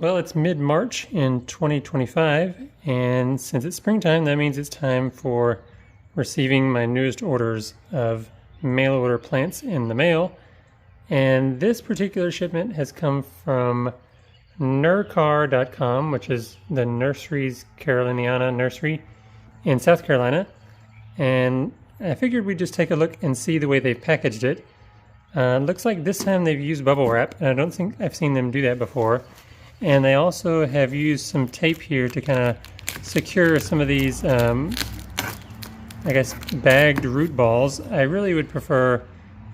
Well, it's mid-March in 2025, and since it's springtime, that means it's time for receiving my newest orders of mail order plants in the mail. And this particular shipment has come from nursery.com, which is the Nurseries Caroliniana Nursery in South Carolina. And I figured we'd just take a look and see the way they've packaged it. Looks like this time they've used bubble wrap, and I don't think I've seen them do that before. And they also have used some tape here to kind of secure some of these, I guess, bagged root balls. I really would prefer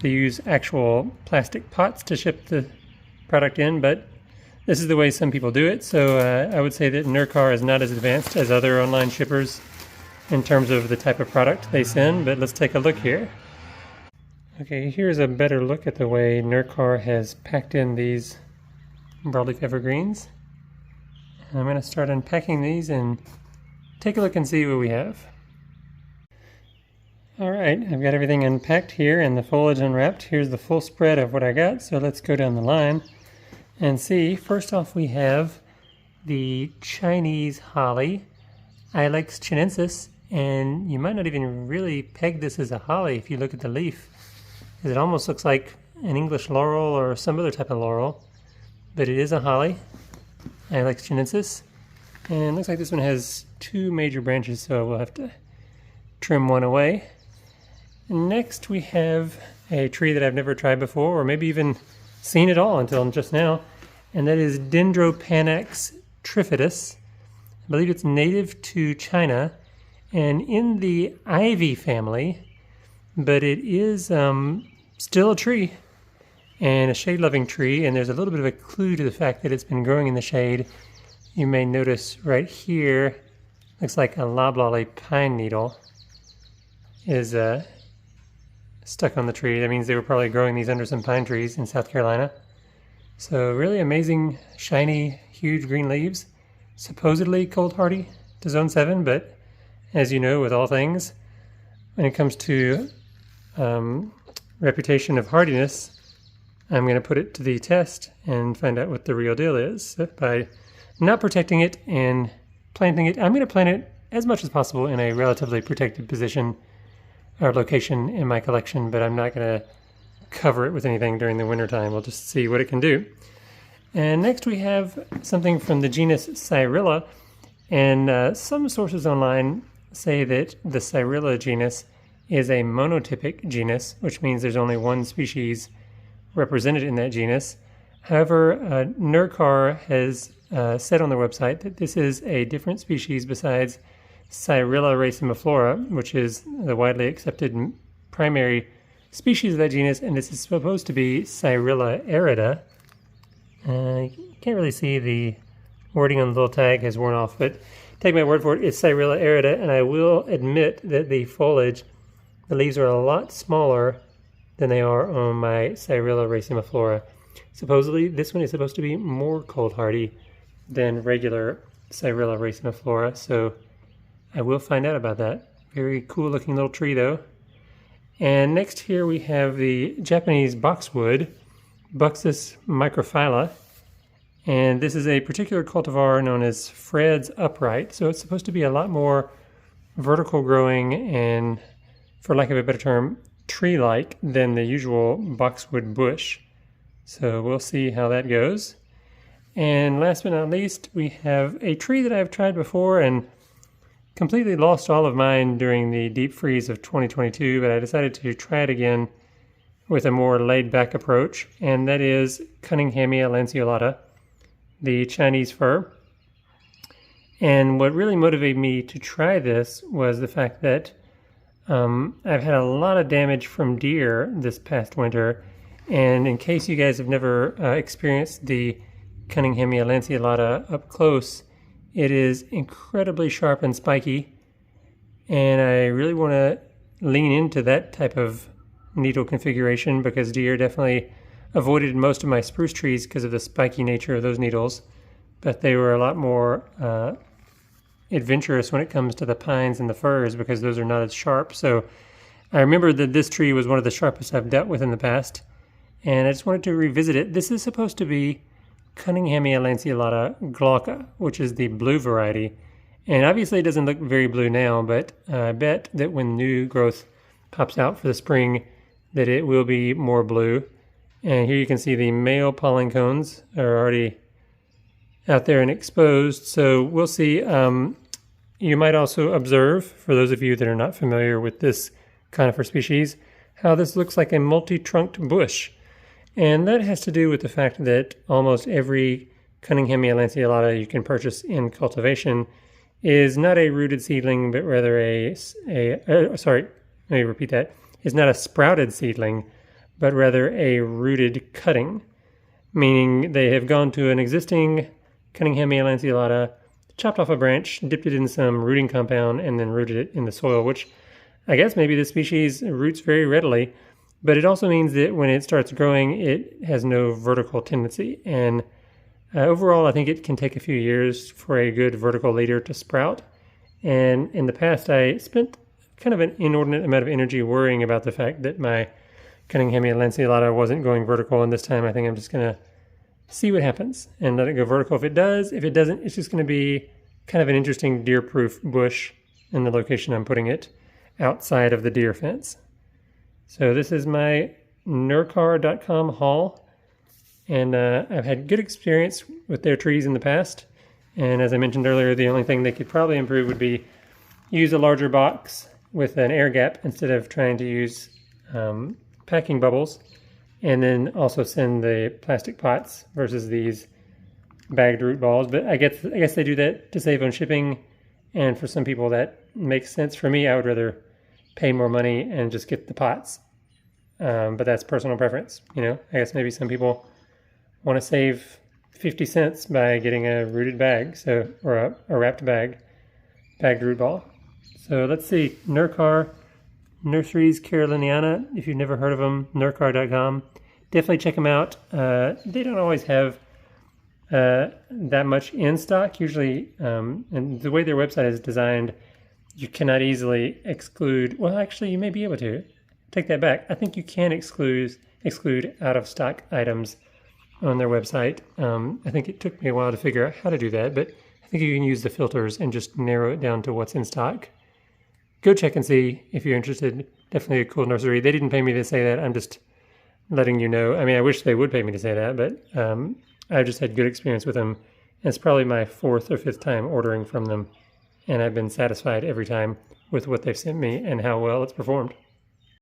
to use actual plastic pots to ship the product in, but this is the way some people do it. So I would say that Nurcar is not as advanced as other online shippers in terms of the type of product they send, but let's take a look here. Okay, here's a better look at the way Nurcar has packed in these broadleaf evergreens. I'm going to start unpacking these and take a look and see what we have. Alright, I've got everything unpacked here and the foliage unwrapped. Here's the full spread of what I got, so let's go down the line and see. First off, we have the Chinese holly, Ilex chinensis, and you might not even really peg this as a holly if you look at the leaf, because it almost looks like an English laurel or some other type of laurel. But it is a holly, Ilex chinensis, and it looks like this one has two major branches, so we'll have to trim one away. Next we have a tree that I've never tried before, or maybe even seen at all until just now, and that is Dendropanax trifidus. I believe it's native to China, and in the ivy family, but it is still a tree. And a shade-loving tree, and there's a little bit of a clue to the fact that it's been growing in the shade. You may notice right here, looks like a loblolly pine needle is stuck on the tree. That means they were probably growing these under some pine trees in South Carolina. So really amazing, shiny, huge green leaves. Supposedly cold hardy to zone 7, but as you know with all things, when it comes to reputation of hardiness, I'm going to put it to the test and find out what the real deal is. By not protecting it and planting it, I'm going to plant it as much as possible in a relatively protected position or location in my collection, but I'm not going to cover it with anything during the wintertime. We'll just see what it can do. And next we have something from the genus Cyrilla, and some sources online say that the Cyrilla genus is a monotypic genus, which means there's only one species represented in that genus. However, Nurcar has said on their website that this is a different species besides Cyrilla racemiflora, which is the widely accepted primary species of that genus, and this is supposed to be Cyrilla arida. You can't really see the wording on the little tag has worn off, but take my word for it, it's Cyrilla arida, and I will admit that the foliage, the leaves are a lot smaller than they are on my Cyrilla racemiflora. Supposedly, this one is supposed to be more cold hardy than regular Cyrilla racemiflora, so I will find out about that. Very cool looking little tree though. And next here we have the Japanese boxwood, Buxus microphylla, and this is a particular cultivar known as Fred's upright, so it's supposed to be a lot more vertical growing and, for lack of a better term, tree-like than the usual boxwood bush. So we'll see how that goes. And last but not least, we have a tree that I've tried before and completely lost all of mine during the deep freeze of 2022, but I decided to try it again with a more laid-back approach, and that is Cunninghamia lanceolata, the Chinese fir. And what really motivated me to try this was the fact that I've had a lot of damage from deer this past winter, and in case you guys have never experienced the Cunninghamia lanceolata up close, it is incredibly sharp and spiky, and I really want to lean into that type of needle configuration because deer definitely avoided most of my spruce trees because of the spiky nature of those needles, but they were a lot more adventurous when it comes to the pines and the firs because those are not as sharp. So I remember that this tree was one of the sharpest I've dealt with in the past, and I just wanted to revisit it. This is supposed to be Cunninghamia lanceolata glauca, which is the blue variety. And obviously it doesn't look very blue now, but I bet that when new growth pops out for the spring, that it will be more blue. And here you can see the male pollen cones are already out there and exposed. So we'll see. You might also observe, for those of you that are not familiar with this conifer species, how this looks like a multi-trunked bush. And that has to do with the fact that almost every Cunninghamia lanceolata you can purchase in cultivation is not a rooted seedling, but rather let me repeat that, is not a sprouted seedling, but rather a rooted cutting, meaning they have gone to an existing Cunninghamia lanceolata, chopped off a branch, dipped it in some rooting compound, and then rooted it in the soil, which I guess maybe this species roots very readily, but it also means that when it starts growing, it has no vertical tendency. And overall, I think it can take a few years for a good vertical leader to sprout. And in the past, I spent kind of an inordinate amount of energy worrying about the fact that my Cunninghamia lanceolata wasn't going vertical, and this time I think I'm just going to see what happens and let it go vertical if it does. If it doesn't, it's just going to be kind of an interesting deer-proof bush in the location I'm putting it, outside of the deer fence. So this is my nursery.com haul, and I've had good experience with their trees in the past. And as I mentioned earlier, the only thing they could probably improve would be use a larger box with an air gap instead of trying to use packing bubbles, and then also send the plastic pots versus these bagged root balls. But I guess they do that to save on shipping, and for some people that makes sense. For me, I would rather pay more money and just get the pots. But that's personal preference. You know, I guess maybe some people want to save 50 cents by getting a rooted bag, or a wrapped bagged root ball. So let's see, Nurseries Caroliniana. If you've never heard of them, nursery.com. Definitely check them out. They don't always have that much in stock. Usually, and the way their website is designed, you cannot easily exclude. Well, actually, you may be able to. Take that back. I think you can exclude out-of-stock items on their website. I think it took me a while to figure out how to do that, but I think you can use the filters and just narrow it down to what's in stock. Go check and see if you're interested. Definitely a cool nursery. They didn't pay me to say that. I'm just letting you know. I mean, I wish they would pay me to say that, but I've just had good experience with them. And it's probably my 4th or 5th time ordering from them, and I've been satisfied every time with what they've sent me and how well it's performed.